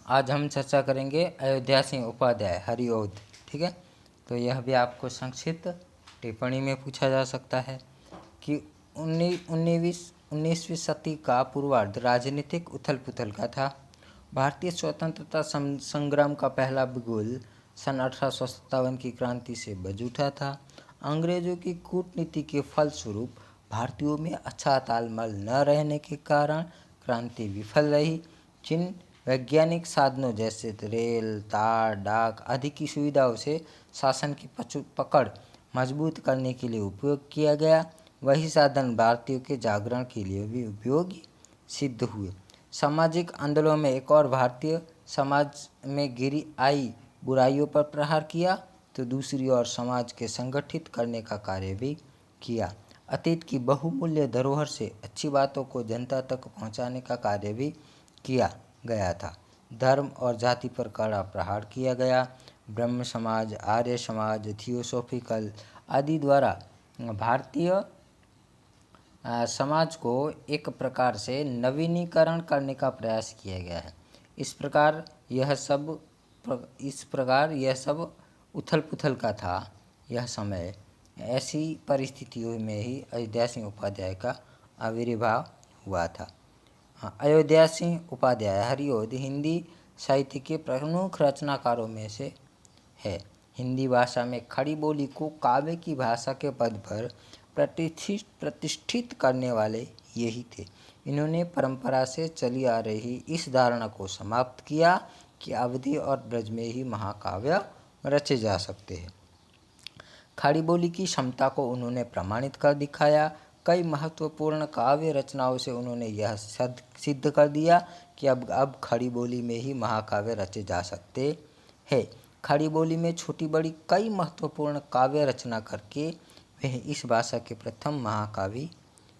आज हम चर्चा करेंगे अयोध्या सिंह उपाध्याय हरिऔध। ठीक है, तो यह भी आपको संक्षिप्त टिप्पणी में पूछा जा सकता है कि 19वीं सदी का पूर्वार्ध राजनीतिक उथल पुथल का था। भारतीय स्वतंत्रता संग्राम का पहला बिगुल सन 1857 की क्रांति से बज उठा था। अंग्रेजों की कूटनीति के फलस्वरूप भारतीयों में अच्छा तालमेल न रहने के कारण क्रांति विफल रही। जिन वैज्ञानिक साधनों जैसे रेल, तार, डाक आदि की सुविधाओं से शासन की पकड़ मजबूत करने के लिए उपयोग किया गया, वही साधन भारतीयों के जागरण के लिए भी उपयोगी सिद्ध हुए। सामाजिक आंदोलनों में एक और भारतीय समाज में गिरी आई बुराइयों पर प्रहार किया, तो दूसरी ओर समाज के संगठित करने का कार्य भी किया। अतीत की बहुमूल्य धरोहर से अच्छी बातों को जनता तक पहुंचाने का कार्य भी किया गया था। धर्म और जाति पर कड़ा प्रहार किया गया। ब्रह्म समाज, आर्य समाज, थियोसॉफिकल आदि द्वारा भारतीय समाज को एक प्रकार से नवीनीकरण करने का प्रयास किया गया है। इस प्रकार यह सब उथल पुथल का था। यह समय ऐसी परिस्थितियों में ही अयोध्या सिंह उपाध्याय का आविर्भाव हुआ था। अयोध्या सिंह उपाध्याय हरिऔध हिंदी साहित्य के प्रमुख रचनाकारों में से है। हिंदी भाषा में खड़ी बोली को काव्य की भाषा के पद पर प्रतिष्ठित करने वाले यही थे। इन्होंने परंपरा से चली आ रही इस धारणा को समाप्त किया कि अवधि और ब्रज में ही महाकाव्य रचे जा सकते हैं। खड़ी बोली की क्षमता को उन्होंने प्रमाणित कर दिखाया। कई महत्वपूर्ण काव्य रचनाओं से उन्होंने यह सिद्ध कर दिया कि अब खड़ी बोली में ही महाकाव्य रचे जा सकते हैं। खड़ी बोली में छोटी बड़ी कई महत्वपूर्ण काव्य रचना करके वह इस भाषा के प्रथम महाकवि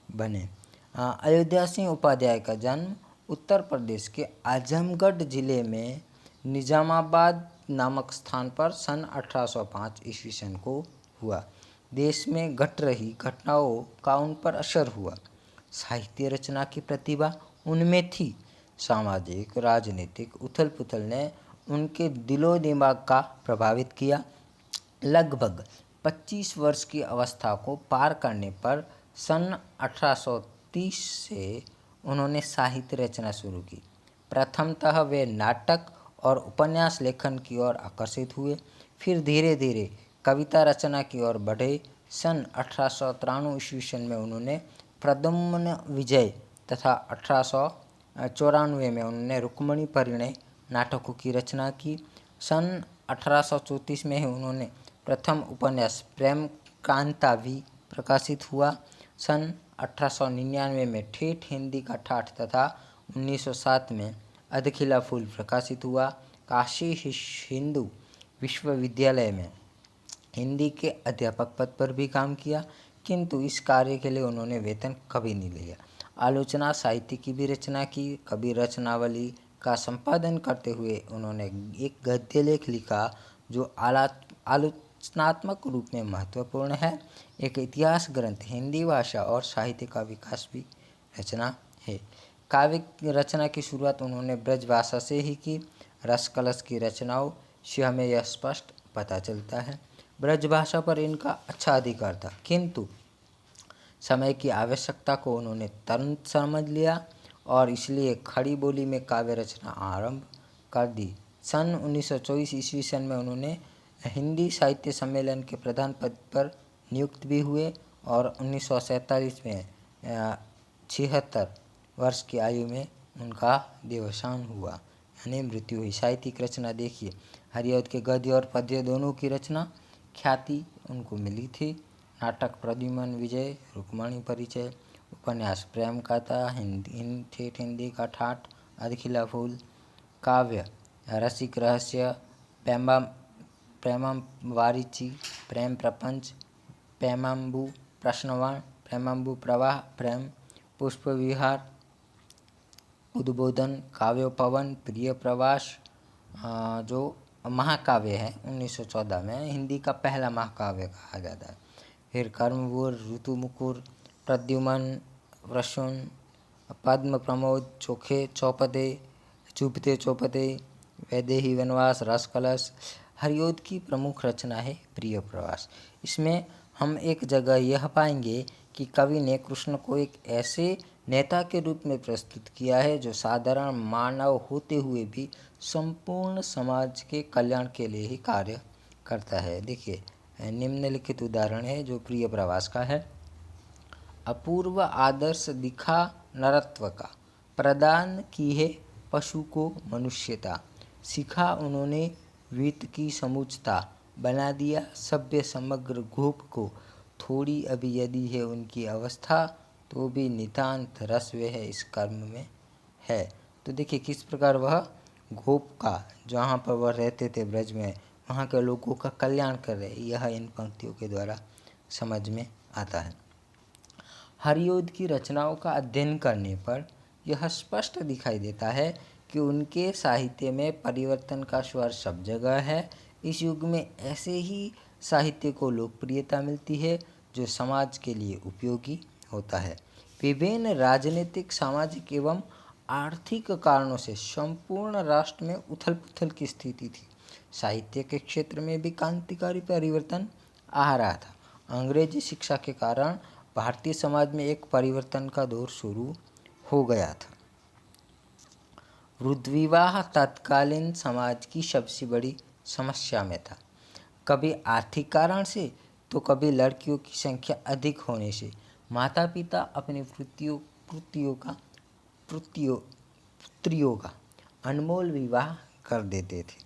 बने। अयोध्या सिंह उपाध्याय का जन्म उत्तर प्रदेश के आजमगढ़ जिले में निजामाबाद नामक स्थान पर सन 1805 ईस्वी सन को हुआ। देश में घट रही घटनाओं का उन पर असर हुआ। साहित्य रचना की प्रतिभा उनमें थी। सामाजिक राजनीतिक उथल पुथल ने उनके दिलो दिमाग का प्रभावित किया। लगभग 25 वर्ष की अवस्था को पार करने पर सन 1830 से उन्होंने साहित्य रचना शुरू की। प्रथमतः वे नाटक और उपन्यास लेखन की ओर आकर्षित हुए, फिर धीरे धीरे कविता रचना की ओर बढ़े। सन 1893 ईस्वी सन में उन्होंने प्रद्युम्न विजय तथा 1894 में उन्होंने रुक्मिणी परिणय नाटकों की रचना की। सन 1834 में ही उन्होंने प्रथम उपन्यास प्रेम कांता भी प्रकाशित हुआ। सन 1899 में ठेठ हिंदी का ठाठ तथा 1907 में अधखिला फूल प्रकाशित हुआ। काशी हिंदू विश्वविद्यालय में हिंदी के अध्यापक पद पर भी काम किया, किंतु इस कार्य के लिए उन्होंने वेतन कभी नहीं लिया। आलोचना साहित्य की भी रचना की। कवि रचनावली का संपादन करते हुए उन्होंने एक गद्य लेख लिखा जो आलोचनात्मक रूप में महत्वपूर्ण है। एक इतिहास ग्रंथ हिंदी भाषा और साहित्य का विकास भी रचना है। काव्य रचना की शुरुआत उन्होंने ब्रज भाषा से ही की। रस कलश की रचनाओं से हमें यह स्पष्ट पता चलता है। ब्रज भाषा पर इनका अच्छा अधिकार था, किंतु समय की आवश्यकता को उन्होंने तुरंत समझ लिया और इसलिए खड़ी बोली में काव्य रचना आरंभ कर दी। सन 1924 ईस्वी सन में उन्होंने हिंदी साहित्य सम्मेलन के प्रधान पद पर नियुक्त भी हुए और 1947 में 76 वर्ष की आयु में उनका देहावसान हुआ, यानी मृत्यु हुई। साहित्यिक रचना देखिए, हरिऔध के गद्य और पद्य दोनों की रचना ख्याति उनको मिली थी। नाटक प्रद्युम्न विजय, रुक्मिणी परिचय, उपन्यास प्रेम कथा, ठेठ हिंदी का ठाठ, अधखिला फूल, काव्य रसिक रहस्य, प्रेमम वारिची, प्रेम प्रपंच, प्रेमांबु प्रश्नवण, प्रेमांबु प्रवाह, प्रेम पुष्प विहार, उद्बोधन, काव्योपवन, प्रिय प्रवास, जो महाकाव्य है 1914 में हिंदी का पहला महाकाव्य कहा जाता है। फिर कर्मवीर, ऋतुमुकुर, प्रद्युम्न, प्रसून, पद्म प्रमोद, चोखे चौपदे, चुभते चौपदे, वैदेही वनवास, रस कलश। हरिओद की प्रमुख रचना है प्रिय प्रवास। इसमें हम एक जगह यह पाएंगे कि कवि ने कृष्ण को एक ऐसे नेता के रूप में प्रस्तुत किया है जो साधारण मानव होते हुए भी संपूर्ण समाज के कल्याण के लिए ही कार्य करता है। देखिए निम्नलिखित उदाहरण है जो प्रिय प्रवास का है। अपूर्व आदर्श दिखा नरत्व का, प्रदान की है पशु को मनुष्यता, सिखा उन्होंने वित्त की समूचता, बना दिया सभ्य समग्र गोप को, थोड़ी अभी यदि है उनकी अवस्था, तो भी नितांत रस वह इस कर्म में है। तो देखिए किस प्रकार वह गोप का, जहाँ पर वह रहते थे ब्रज में, वहाँ के लोगों का कल्याण कर रहे, यह इन पंक्तियों के द्वारा समझ में आता है। हरिओद की रचनाओं का अध्ययन करने पर यह स्पष्ट दिखाई देता है कि उनके साहित्य में परिवर्तन का स्वर सब जगह है। इस युग में ऐसे ही साहित्य को लोकप्रियता मिलती है जो समाज के लिए उपयोगी होता है। विभिन्न राजनीतिक, सामाजिक एवं आर्थिक कारणों से संपूर्ण राष्ट्र में उथल पुथल की स्थिति थी। साहित्य के क्षेत्र में भी क्रांतिकारी परिवर्तन आ रहा था। अंग्रेजी शिक्षा के कारण भारतीय समाज में एक परिवर्तन का दौर शुरू हो गया था। वृद्ध विवाह तत्कालीन समाज की सबसे बड़ी समस्या में था। कभी आर्थिक कारण से तो कभी लड़कियों की संख्या अधिक होने से माता पिता अपनी पुत्रियों का अनमोल विवाह कर देते थे।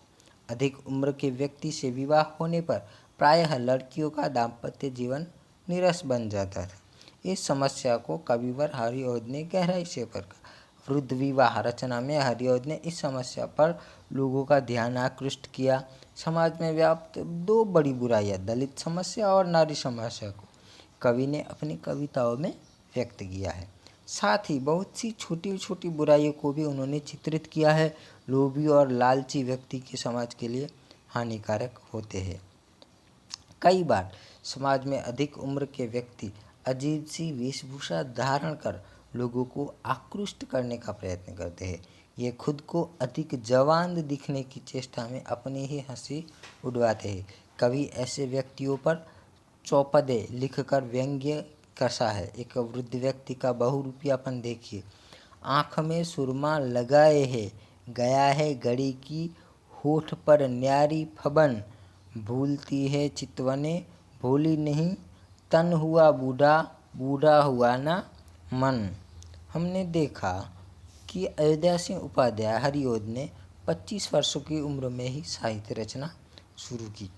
अधिक उम्र के व्यक्ति से विवाह होने पर प्रायः लड़कियों का दाम्पत्य जीवन नीरस बन जाता था। इस समस्या को कविवर हरिओद ने गहराई से परखा। वृद्ध विवाह रचना में हरिओद ने इस समस्या पर लोगों का ध्यान आकृष्ट किया। समाज में व्याप्त दो बड़ी बुराइयां, दलित समस्या और नारी समस्या को कवि ने अपनी कविताओं में व्यक्त किया है। साथ ही बहुत सी छोटी छोटी बुराइयों को भी उन्होंने चित्रित किया है। लोभी और लालची व्यक्ति के समाज के लिए हानिकारक होते हैं। कई बार समाज में अधिक उम्र के व्यक्ति अजीब सी वेशभूषा धारण कर लोगों को आकृष्ट करने का प्रयत्न करते हैं। ये खुद को अधिक जवान दिखने की चेष्टा में अपनी ही हंसी उड़वाते हैं। कभी ऐसे व्यक्तियों पर चौपदे लिखकर व्यंग्य कसा है। एक वृद्ध व्यक्ति का बहुरूपियापन देखिए। आँख में सुरमा लगाए है, गया है घड़ी की होठ पर न्यारी फबन, भूलती है चितवने भूली नहीं, तन हुआ बूढ़ा बूढ़ा हुआ ना मन। हमने देखा कि अयोध्या सिंह उपाध्याय हरिओद ने 25 वर्षों की उम्र में ही साहित्य रचना शुरू की।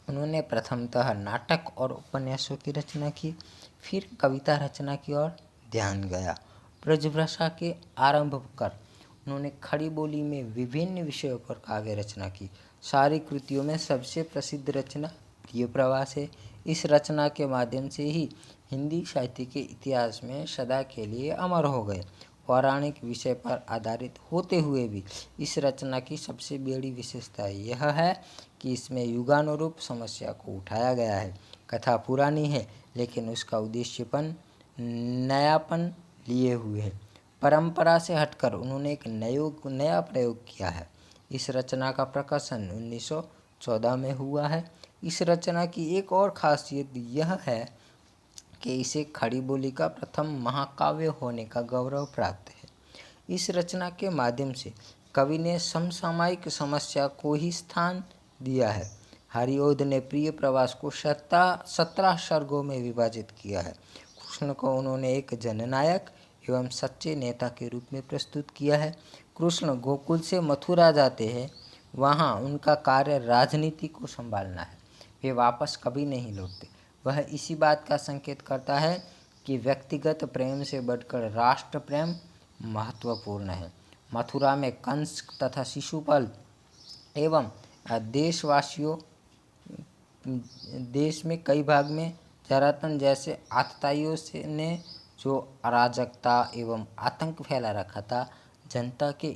उन्होंने प्रथमतः नाटक और उपन्यासों की रचना की, फिर कविता रचना की ओर ध्यान गया। ब्रजभाषा के आरंभ कर उन्होंने खड़ी बोली में विभिन्न विषयों पर काव्य रचना की। सारी कृतियों में सबसे प्रसिद्ध रचना प्रिय प्रवास है। इस रचना के माध्यम से ही हिंदी साहित्य के इतिहास में सदा के लिए अमर हो गए। पौराणिक विषय पर आधारित होते हुए भी इस रचना की सबसे बड़ी विशेषता यह है कि इसमें युगानुरूप समस्या को उठाया गया है। कथा पुरानी है लेकिन उसका उद्देश्यपन नयापन लिए हुए है। परंपरा से हटकर उन्होंने एक नया प्रयोग किया है। इस रचना का प्रकाशन 1914 में हुआ है। इस रचना की एक और खासियत यह है कि इसे खड़ी बोली का प्रथम महाकाव्य होने का गौरव प्राप्त है। इस रचना के माध्यम से कवि ने समसामयिक समस्या को ही स्थान दिया है। हरिओद ने प्रिय प्रवास को 17 सर्गों में विभाजित किया है। कृष्ण को उन्होंने एक जननायक एवं सच्चे नेता के रूप में प्रस्तुत किया है। कृष्ण गोकुल से मथुरा जाते हैं, वहाँ उनका कार्य राजनीति को संभालना है। वे वापस कभी नहीं लौटते। वह इसी बात का संकेत करता है कि व्यक्तिगत प्रेम से बढ़कर राष्ट्र प्रेम महत्वपूर्ण है। मथुरा में कंस तथा शिशुपाल एवं देशवासियों देश में कई भाग में जरासंध जैसे आतताइयों से ने जो अराजकता एवं आतंक फैला रखा था, जनता के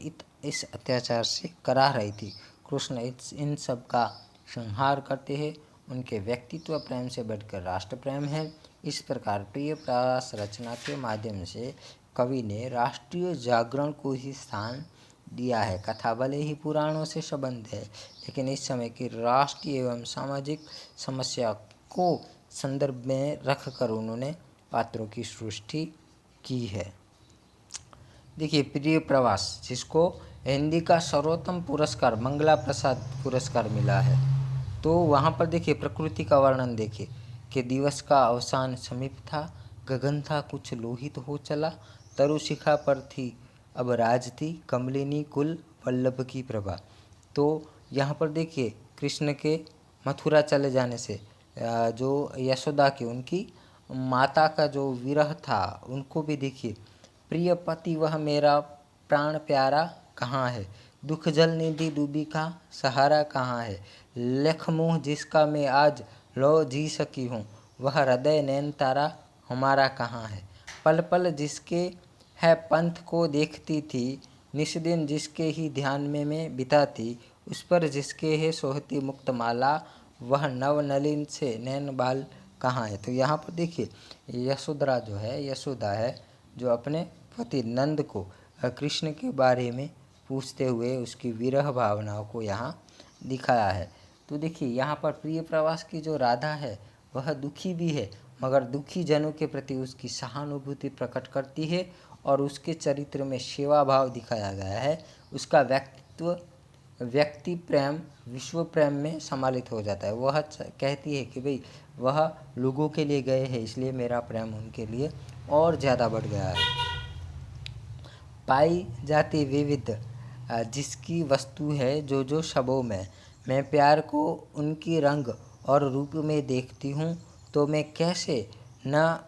इस अत्याचार से करा रही थी। कृष्ण इन सब का संहार करते हैं। उनके व्यक्तित्व प्रेम से बढ़कर राष्ट्र प्रेम है। इस प्रकार प्रिय प्रवास रचना के माध्यम से कवि ने राष्ट्रीय जागरण को ही स्थान दिया है। कथा भले ही पुराणों से संबंध है, लेकिन इस समय की राष्ट्रीय एवं सामाजिक समस्या को संदर्भ में रखकर उन्होंने पात्रों की सृष्टि की है। देखिए, प्रिय प्रवास, जिसको हिंदी का सर्वोत्तम पुरस्कार मंगला प्रसाद पुरस्कार मिला है, तो वहाँ पर देखिए प्रकृति का वर्णन देखिए कि दिवस का अवसान समीप था, गगन था कुछ लोहित हो चला, तरु शिखा पर थी अब राजती, कमलिनी कुल वल्लभ की प्रभा। तो यहाँ पर देखिए कृष्ण के मथुरा चले जाने से जो यशोदा की उनकी माता का जो विरह था, उनको भी देखिए, प्रिय पति वह मेरा प्राण प्यारा कहाँ है, दुख जल निधि डूबी का सहारा कहाँ है, लेख मुँह जिसका मैं आज लो जी सकी हूँ, वह हृदय नैन तारा हमारा कहाँ है, पल पल जिसके है पंथ को देखती थी, निस दिन जिसके ही ध्यान में मैं बिताती, उस पर जिसके है सोहती मुक्त माला, वह नव नलिन से नैन बाल कहाँ है। तो यहाँ पर देखिए यशोधरा जो है, यशोदा है, जो अपने पति नंद को कृष्ण के बारे में पूछते हुए उसकी विरह भावनाओं को यहाँ दिखाया है। तो देखिए यहाँ पर प्रिय प्रवास की जो राधा है वह दुखी भी है, मगर दुखी जनों के प्रति उसकी सहानुभूति प्रकट करती है और उसके चरित्र में सेवा भाव दिखाया गया है। उसका व्यक्तित्व व्यक्ति प्रेम विश्व प्रेम में सम्मिलित हो जाता है। वह कहती है कि भाई वह लोगों के लिए गए हैं, इसलिए मेरा प्रेम उनके लिए और ज़्यादा बढ़ गया है। पाई जाती विविध जिसकी वस्तु है जो जो शबों में, मैं प्यार को उनकी रंग और रूप में देखती हूँ, तो मैं कैसे न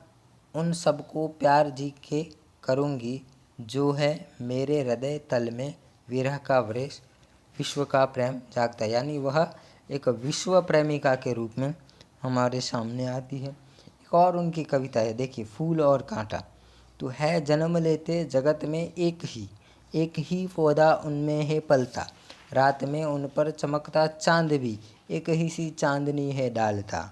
उन सबको प्यार जी के करूँगी, जो है मेरे हृदय तल में विरह का वृक्ष विश्व का प्रेम जागता। यानी वह एक विश्व प्रेमिका के रूप में हमारे सामने आती है। एक और उनकी कविता है, देखिए, फूल और कांटा। तो है जन्म लेते जगत में एक ही पौधा उनमें है पलता, रात में उन पर चमकता चांद भी एक ही सी चांदनी है डालता,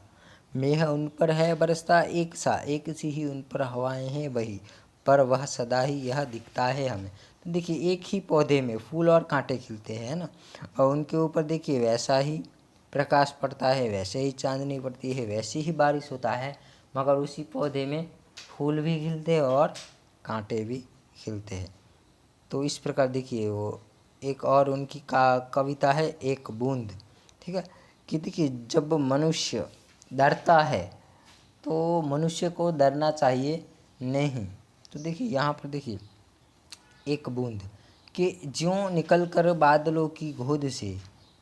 मेह उन पर है बरसता एक सा, एक सी ही उन पर हवाएं हैं बही, पर वह सदा ही यह दिखता है हमें। तो देखिए एक ही पौधे में फूल और कांटे खिलते हैं ना, और उनके ऊपर देखिए वैसा ही प्रकाश पड़ता है, वैसे ही चांदनी पड़ती है, वैसी ही बारिश होता है, मगर उसी पौधे में फूल भी खिलते हैं और कांटे भी खिलते हैं। तो इस प्रकार देखिए वो एक और उनकी कविता है, एक बूंद। ठीक है, कि देखिए जब मनुष्य डरता है तो मनुष्य को डरना चाहिए नहीं। तो देखिए यहाँ पर देखिए एक बूंद कि ज्यों निकल कर बादलों की गोद से,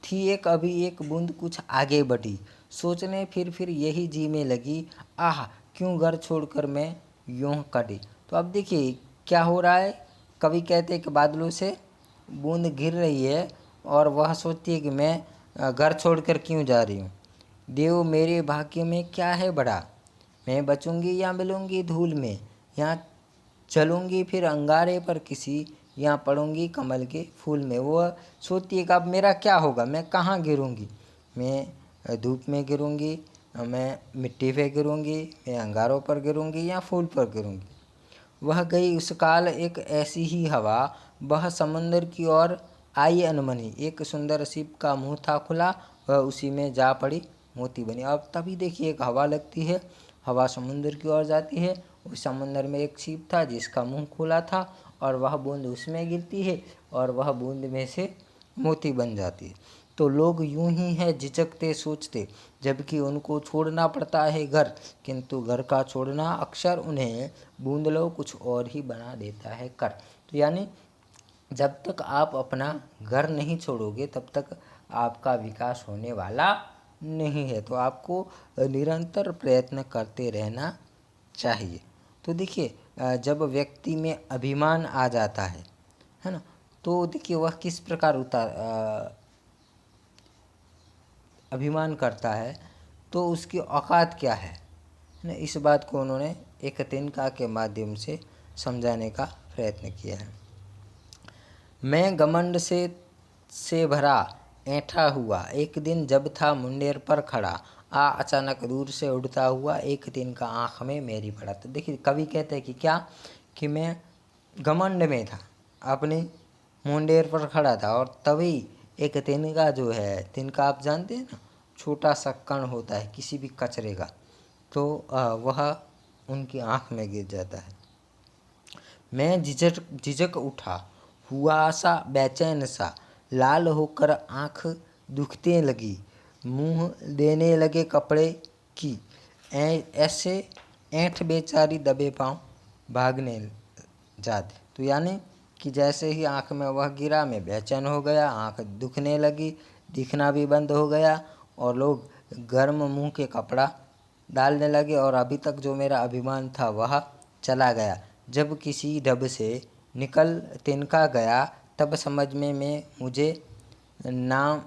थी एक अभी एक बूंद कुछ आगे बढ़ी, सोचने फिर यही जी में लगी, आह क्यों घर छोड़कर मैं यूं कटी। तो अब देखिए क्या हो रहा है, कवि कहते हैं कि बादलों से बूंद गिर रही है और वह सोचती है कि मैं घर छोड़कर क्यों जा रही हूँ, देव मेरे भाग्य में क्या है बड़ा, मैं बचूंगी या मिलूंगी धूल में, यहाँ चलूंगी फिर अंगारे पर किसी, यहाँ पड़ूंगी कमल के फूल में। वो सोचती है कि अब मेरा क्या होगा, मैं कहाँ गिरूंगी, मैं धूप में गिरूंगी, मैं मिट्टी पे गिरूंगी, मैं अंगारों पर गिरूंगी या फूल पर गिरूंगी। वह गई उस काल एक ऐसी ही हवा, वह समुंदर की ओर आई अनमनी, एक सुंदर शिप का मुंह था खुला, वह उसी में जा पड़ी मोती बनी। अब तभी देखिए एक हवा लगती है, हवा समुंदर की ओर जाती है, उस समुंदर में एक शिप था जिसका मुंह खुला था और वह बूंद उसमें गिरती है और वह बूंद में से मोती बन जाती है। तो लोग यूं ही है झिझकते सोचते, जबकि उनको छोड़ना पड़ता है घर, किंतु घर का छोड़ना अक्सर उन्हें बूंदलों कुछ और ही बना देता है कर। तो यानी जब तक आप अपना घर नहीं छोड़ोगे तब तक आपका विकास होने वाला नहीं है। तो आपको निरंतर प्रयत्न करते रहना चाहिए। तो देखिए जब व्यक्ति में अभिमान आ जाता है ना, तो देखिए वह किस प्रकार अभिमान करता है, तो उसकी औकात क्या है ना, इस बात को उन्होंने एक तिनका के माध्यम से समझाने का प्रयत्न किया है। मैं घमंड से भरा ऐंठा हुआ, एक दिन जब था मुंडेर पर खड़ा, आ अचानक दूर से उड़ता हुआ एक दिन का आँख में मेरी पड़ा। तो देखिए कवि कहते हैं कि क्या, कि मैं घमंड में था, अपनी मुंडेर पर खड़ा था और तभी एक तिनका जो है, तिनका आप जानते हैं ना, छोटा सा कण होता है किसी भी कचरे का, तो वह उनकी आँख में गिर जाता है। मैं झिझक झिझक उठा, हुआ सा बेचैन सा, लाल होकर आँख दुखने लगी, मुँह देने लगे कपड़े की, ऐसे ऐंठ बेचारी दबे पाँव भागने जाते। तो यानी कि जैसे ही आँख में वह गिरा, मैं बेचैन हो गया, आँख दुखने लगी, दिखना भी बंद हो गया और लोग गर्म मुँह के कपड़ा डालने लगे और अभी तक जो मेरा अभिमान था वह चला गया। जब किसी ढब से निकल तिनका गया, तब समझ में मुझे नाम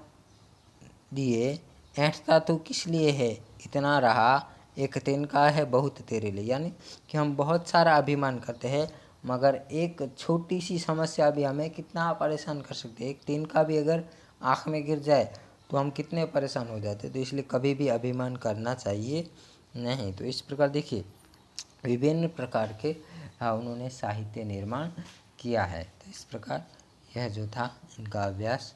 दिए, ऐंठता तो किस लिए है, इतना रहा एक तिनका है बहुत तेरे लिए। यानी कि हम बहुत सारा अभिमान करते हैं, मगर एक छोटी सी समस्या भी हमें कितना परेशान कर सकती है। एक तिनका भी अगर आँख में गिर जाए तो हम कितने परेशान हो जाते हैं। तो इसलिए कभी भी अभिमान करना चाहिए नहीं। तो इस प्रकार देखिए विभिन्न प्रकार के उन्होंने साहित्य निर्माण किया है। तो इस प्रकार यह जो था इनका अभ्यास